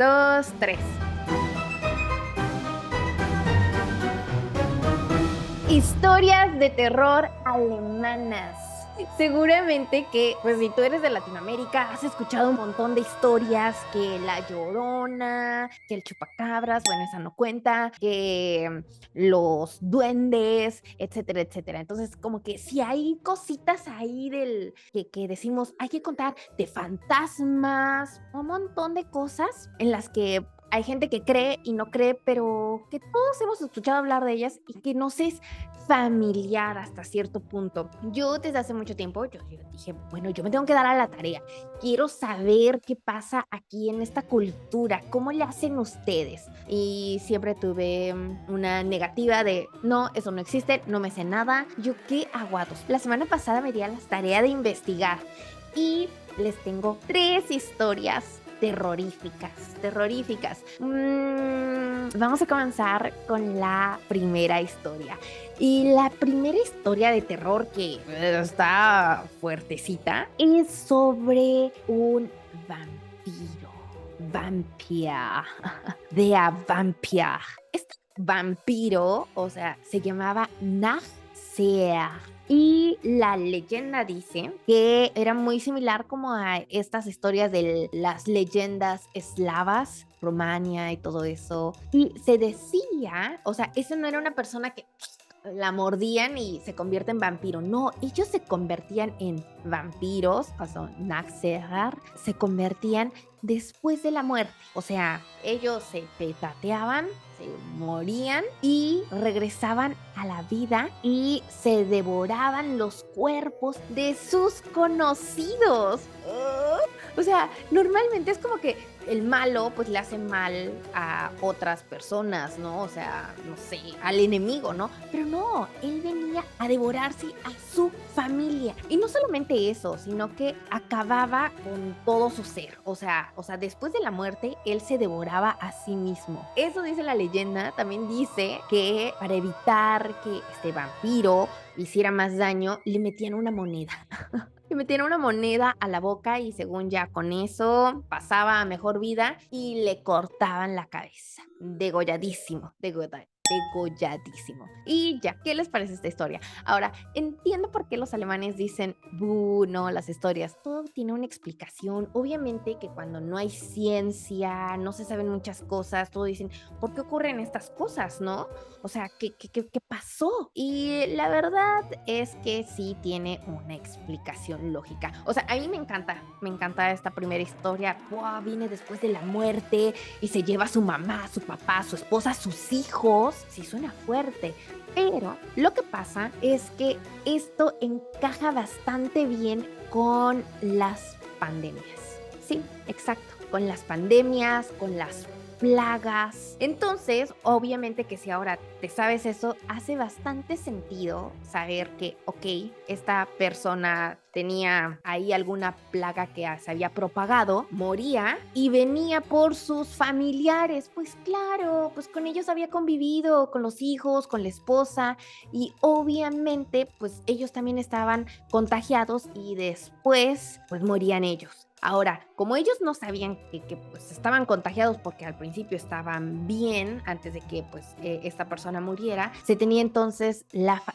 2, 3. Historias de terror alemanas. Seguramente que, pues si tú eres de Latinoamérica, has escuchado un montón de historias, que la Llorona, que el Chupacabras, bueno, esa no cuenta, que los duendes, etcétera, etcétera. Entonces, como que si hay cositas ahí que decimos, hay que contar de fantasmas, un montón de cosas en las que hay gente que cree y no cree, pero que todos hemos escuchado hablar de ellas y que nos es familiar hasta cierto punto. Yo desde hace mucho tiempo, yo dije, bueno, yo me tengo que dar a la tarea. Quiero saber qué pasa aquí en esta cultura, cómo le hacen ustedes. Y siempre tuve una negativa de, no, eso no existe, no me sé nada. Yo qué aguados. La semana pasada me di a la tarea de investigar y les tengo 3 historias terroríficas. Vamos a comenzar con la primera historia. Y la primera historia de terror que está fuertecita es sobre un vampiro. Vampire. De a vampire. Este vampiro, o sea, se llamaba Nachseer. Y la leyenda dice que era muy similar como a estas historias de las leyendas eslavas, Rumania y todo eso. Y se decía, o sea, eso no era una persona que la mordían y se convierte en vampiro. No, ellos se convertían en vampiros, o sea, Naxerar, se convertían después de la muerte. O sea, ellos se petateaban, se morían y regresaban a la vida y se devoraban los cuerpos de sus conocidos. O sea, normalmente es como que el malo pues le hace mal a otras personas, ¿no? O sea, no sé, al enemigo, ¿no? Pero no, él venía a devorarse a su familia. Y no solamente eso, sino que acababa con todo su ser. O sea, después de la muerte, él se devoraba a sí mismo. Eso dice la leyenda. También dice que para evitar que este vampiro hiciera más daño, le metían una moneda. Le metían una moneda a la boca y según ya con eso pasaba a mejor vida y le cortaban la cabeza. Degolladísimo. Y ya, ¿qué les parece esta historia? Ahora, entiendo por qué los alemanes dicen, no, las historias, todo tiene una explicación. Obviamente que cuando no hay ciencia, no se saben muchas cosas, todos dicen, ¿por qué ocurren estas cosas, no? O sea, ¿qué pasó? Y la verdad es que sí tiene una explicación lógica. O sea, a mí me encanta esta primera historia. Wow, viene después de la muerte y se lleva a su mamá, a su papá, a su esposa, a sus hijos. Sí suena fuerte, pero lo que pasa es que esto encaja bastante bien con las pandemias. Sí, exacto, con las pandemias, con las plagas. Entonces, obviamente que si ahora te sabes eso, hace bastante sentido saber que, ok, esta persona tenía ahí alguna plaga que se había propagado, moría y venía por sus familiares. Pues claro, pues con ellos había convivido, con los hijos, con la esposa y obviamente pues ellos también estaban contagiados y después pues morían ellos. Ahora, como ellos no sabían que pues, estaban contagiados porque al principio estaban bien antes de que pues esta persona muriera, se tenía entonces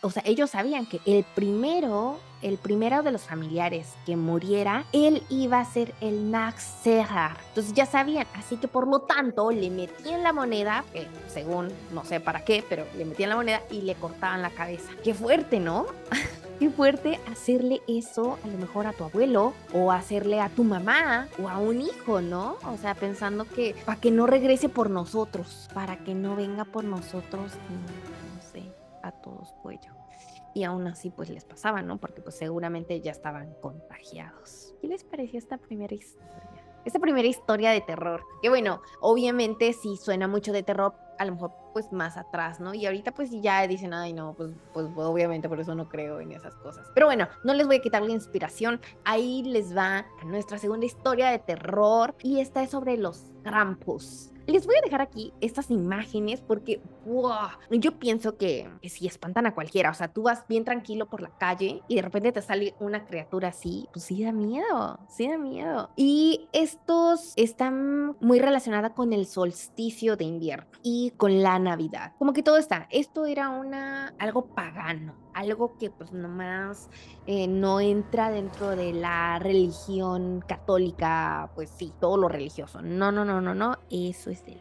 o sea, ellos sabían que el primero de los familiares que muriera, él iba a ser el Naxerar. Entonces ya sabían, así que por lo tanto le metían la moneda, que según no sé para qué, pero le metían la moneda y le cortaban la cabeza. Qué fuerte, ¿no? Qué fuerte hacerle eso a lo mejor a tu abuelo o hacerle a tu mamá o a un hijo, ¿no? O sea, pensando que para que no regrese por nosotros, para que no venga por nosotros, no sé, a todos cuello. Y aún así pues les pasaba, ¿no? Porque pues seguramente ya estaban contagiados. ¿Qué les pareció esta primera historia? Esta primera historia de terror, que bueno, obviamente sí suena mucho de terror, a lo mejor pues más atrás, ¿no? Y ahorita pues ya dicen, ay no, pues obviamente por eso no creo en esas cosas. Pero bueno, no les voy a quitar la inspiración, ahí les va nuestra segunda historia de terror y esta es sobre los Krampus. les voy a dejar aquí estas imágenes porque, wow, yo pienso que sí espantan a cualquiera. O sea, tú vas bien tranquilo por la calle y de repente te sale una criatura así, pues sí da miedo, sí da miedo. Y estos están muy relacionados con el solsticio de invierno y con la Navidad. Como que todo está. Esto era algo pagano, algo que pues nomás no entra dentro de la religión católica, pues sí, todo lo religioso. No, no, no, no, no, eso es de...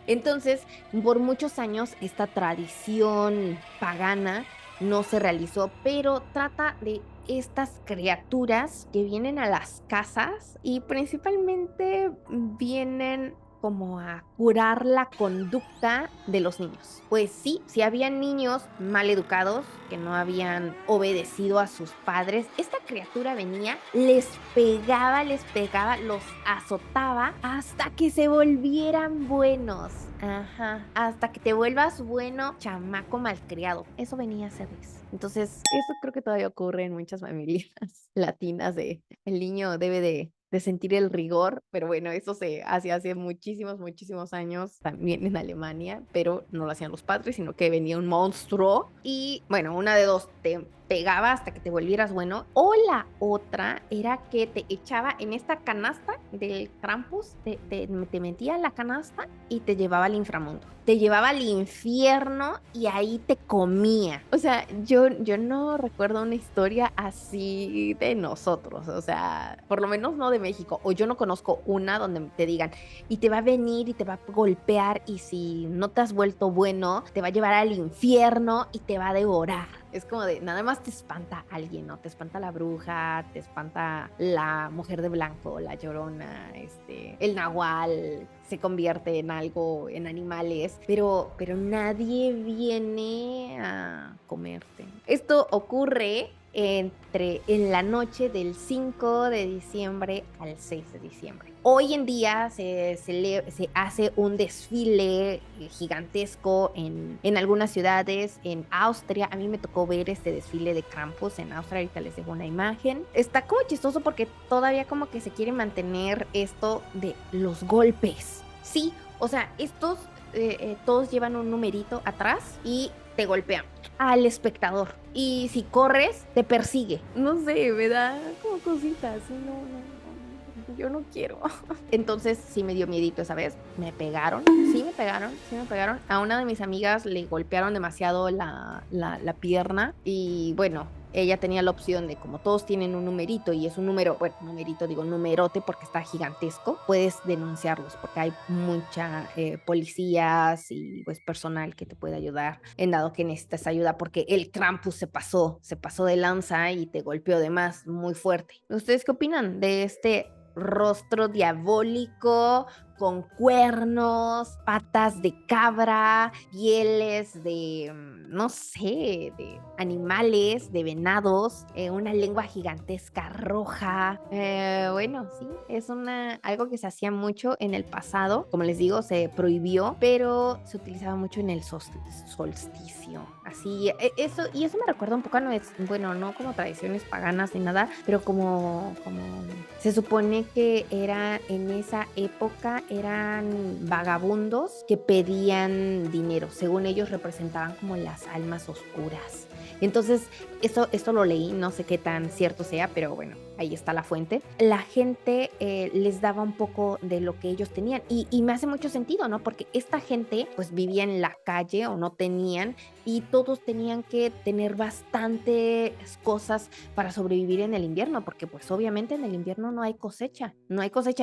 Entonces, por muchos años esta tradición pagana no se realizó, pero trata de estas criaturas que vienen a las casas y principalmente vienen como a curar la conducta de los niños. Pues sí, si habían niños mal educados que no habían obedecido a sus padres, esta criatura venía, les pegaba, los azotaba hasta que se volvieran buenos. Ajá, hasta que te vuelvas bueno, chamaco malcriado. Eso venía a hacerles. Entonces, eso creo que todavía ocurre en muchas familias latinas de el niño debe de sentir el rigor, pero bueno, eso se hacía hace muchísimos, muchísimos años también en Alemania, pero no lo hacían los padres, sino que venía un monstruo y bueno, una de dos, te pegaba hasta que te volvieras bueno, o la otra era que te echaba en esta canasta del Krampus, te metía en la canasta y te llevaba al inframundo, te llevaba al infierno y ahí te comía. O sea, yo no recuerdo una historia así de nosotros, o sea, por lo menos no de México, o yo no conozco una donde te digan, y te va a venir y te va a golpear y si no te has vuelto bueno, te va a llevar al infierno y te va a devorar. Es como de, nada más te espanta alguien, ¿no? Te espanta la bruja, te espanta la mujer de blanco, la llorona, el nahual, se convierte en algo, en animales, pero nadie viene a comerte. Esto ocurre en la noche del 5 de diciembre al 6 de diciembre. Hoy en día se hace un desfile gigantesco en algunas ciudades, en Austria. A mí me tocó ver este desfile de Krampus en Austria, ahorita les dejo una imagen. Está como chistoso porque todavía como que se quiere mantener esto de los golpes. Sí, o sea, estos todos llevan un numerito atrás y te golpean al espectador. Y si corres, te persigue. No sé, me da como cositas. No, no, yo no quiero. Entonces sí me dio miedito esa vez. Me pegaron, sí me pegaron, sí me pegaron. A una de mis amigas le golpearon demasiado la pierna y bueno, ella tenía la opción de, como todos tienen un numerito y es un número, bueno, numerito digo numerote porque está gigantesco, puedes denunciarlos porque hay mucha policías y pues personal que te puede ayudar en dado que necesitas ayuda porque el Krampus se pasó de lanza y te golpeó de más muy fuerte. ¿Ustedes qué opinan de este rostro diabólico con cuernos, patas de cabra, pieles de, no sé, de animales, de venados, una lengua gigantesca roja? Bueno, sí, es algo que se hacía mucho en el pasado. Como les digo, se prohibió, pero se utilizaba mucho en el solsticio. Así, y eso me recuerda un poco a bueno, no como tradiciones paganas ni nada, pero como se supone que era en esa época eran vagabundos que pedían dinero. Según ellos representaban como las almas oscuras. Entonces, esto lo leí, no sé qué tan cierto sea, pero bueno, ahí está la fuente. La gente les daba un poco de lo que ellos tenían y me hace mucho sentido, ¿no? Porque esta gente pues vivía en la calle o no tenían y todos tenían que tener bastantes cosas para sobrevivir en el invierno, porque pues obviamente en el invierno no hay cosecha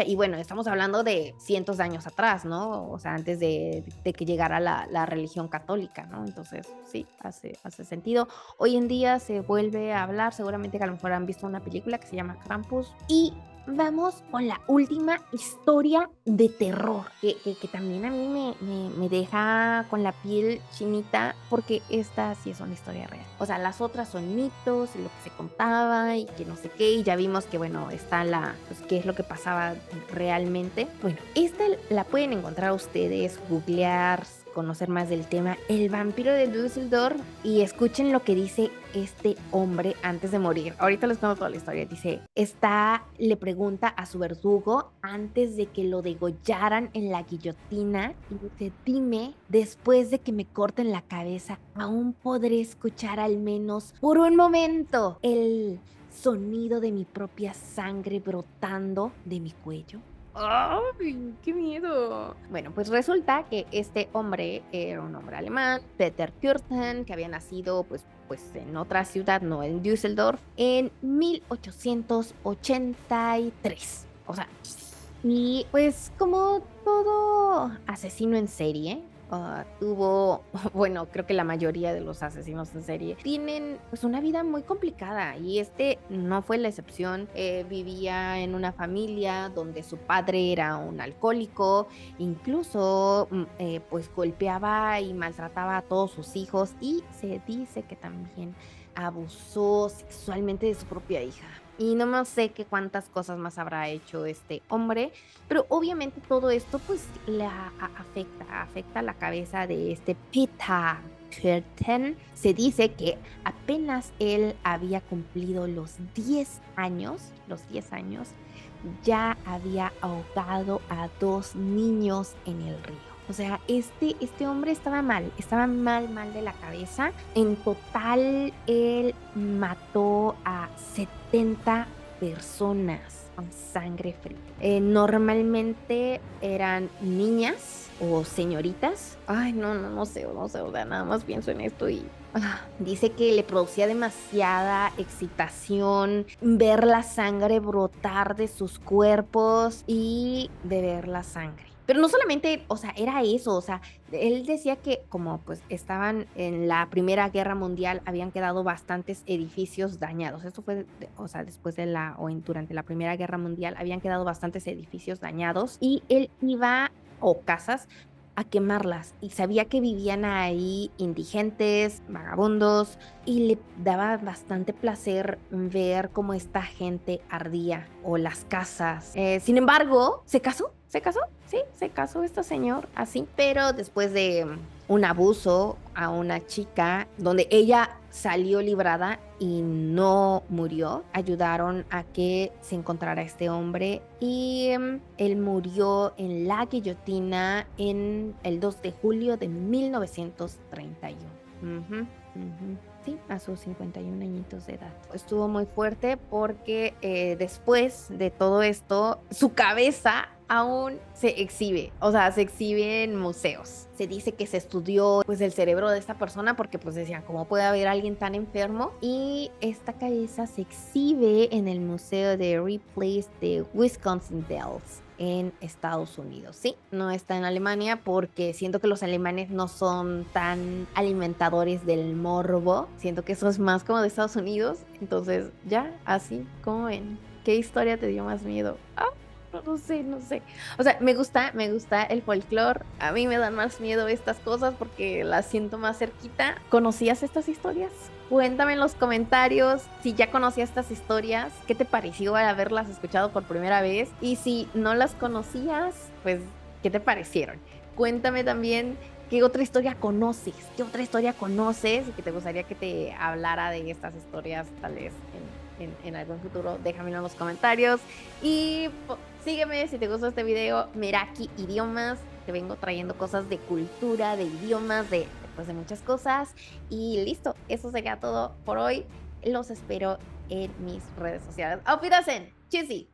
y bueno, estamos hablando de cientos de años atrás, ¿no? O sea, antes de que llegara la religión católica, ¿no? Entonces sí, hace sentido. Hoy en día se vuelve a hablar, seguramente que a lo mejor han visto una película que se llama Krampus. Y vamos con la última historia de terror, que también a mí me deja con la piel chinita, porque esta sí es una historia real. O sea, las otras son mitos y lo que se contaba y que no sé qué, y ya vimos que, bueno, está pues, qué es lo que pasaba realmente. Bueno, esta la pueden encontrar ustedes, googlear, conocer más del tema, el vampiro de Düsseldorf, y escuchen lo que dice este hombre antes de morir. Ahorita les cuento toda la historia. Dice, le pregunta a su verdugo antes de que lo degollaran en la guillotina y dice, dime, después de que me corten la cabeza, ¿aún podré escuchar al menos por un momento el sonido de mi propia sangre brotando de mi cuello? ¡Ay, qué miedo! Bueno, pues resulta que este hombre era un hombre alemán, Peter Kürten, que había nacido pues en otra ciudad, no en Düsseldorf, en 1883. O sea, y pues como todo asesino en serie, bueno, creo que la mayoría de los asesinos en serie tienen pues una vida muy complicada y este no fue la excepción. Vivía en una familia donde su padre era un alcohólico, incluso pues golpeaba y maltrataba a todos sus hijos y se dice que también abusó sexualmente de su propia hija. Y no más sé qué cuántas cosas más habrá hecho este hombre, pero obviamente todo esto pues afecta la cabeza de este Peter Kürten. Se dice que apenas él había cumplido los 10 años, ya había ahogado a 2 niños en el río. O sea, este hombre estaba mal de la cabeza. En total, él mató a 70 personas con sangre fría. Normalmente eran niñas o señoritas. Ay, no sé, o sea, nada más pienso en esto y dice que le producía demasiada excitación ver la sangre brotar de sus cuerpos y beber la sangre. Pero no solamente, o sea, era eso, o sea, él decía que como pues estaban en la Primera Guerra Mundial, habían quedado bastantes edificios dañados. Esto fue, o sea, durante la Primera Guerra Mundial, habían quedado bastantes edificios dañados y él iba, o casas, a quemarlas y sabía que vivían ahí indigentes, vagabundos y le daba bastante placer ver cómo esta gente ardía o las casas. Sin embargo, ¿se casó? Sí, se casó este señor así, pero después de un abuso a una chica donde ella salió librada y no murió, ayudaron a que se encontrara este hombre y él murió en la guillotina en el 2 de julio de 1931. Sí, a sus 51 añitos de edad. Estuvo muy fuerte porque después de todo esto, su cabeza aún se exhibe, o sea, se exhibe en museos. Se dice que se estudió pues el cerebro de esta persona porque pues decían, ¿cómo puede haber alguien tan enfermo? Y esta cabeza se exhibe en el Museo de Ripley's de Wisconsin Dells en Estados Unidos. Sí, no está en Alemania porque siento que los alemanes no son tan alimentadores del morbo. Siento que eso es más como de Estados Unidos. Entonces, ya, así como ven. ¿Qué historia te dio más miedo? No sé. O sea, me gusta el folclore. A mí me dan más miedo estas cosas porque las siento más cerquita. ¿Conocías estas historias? Cuéntame en los comentarios si ya conocías estas historias, qué te pareció al haberlas escuchado por primera vez y si no las conocías, pues, ¿qué te parecieron? Cuéntame también qué otra historia conoces, y que te gustaría que te hablara de estas historias tal vez en algún futuro. Déjamelo en los comentarios y sígueme si te gustó este video. Meraki Idiomas, te vengo trayendo cosas de cultura, de idiomas, de muchas cosas y listo, eso sería todo por hoy. Los espero en mis redes sociales. Auf Wiedersehen, tschüssi.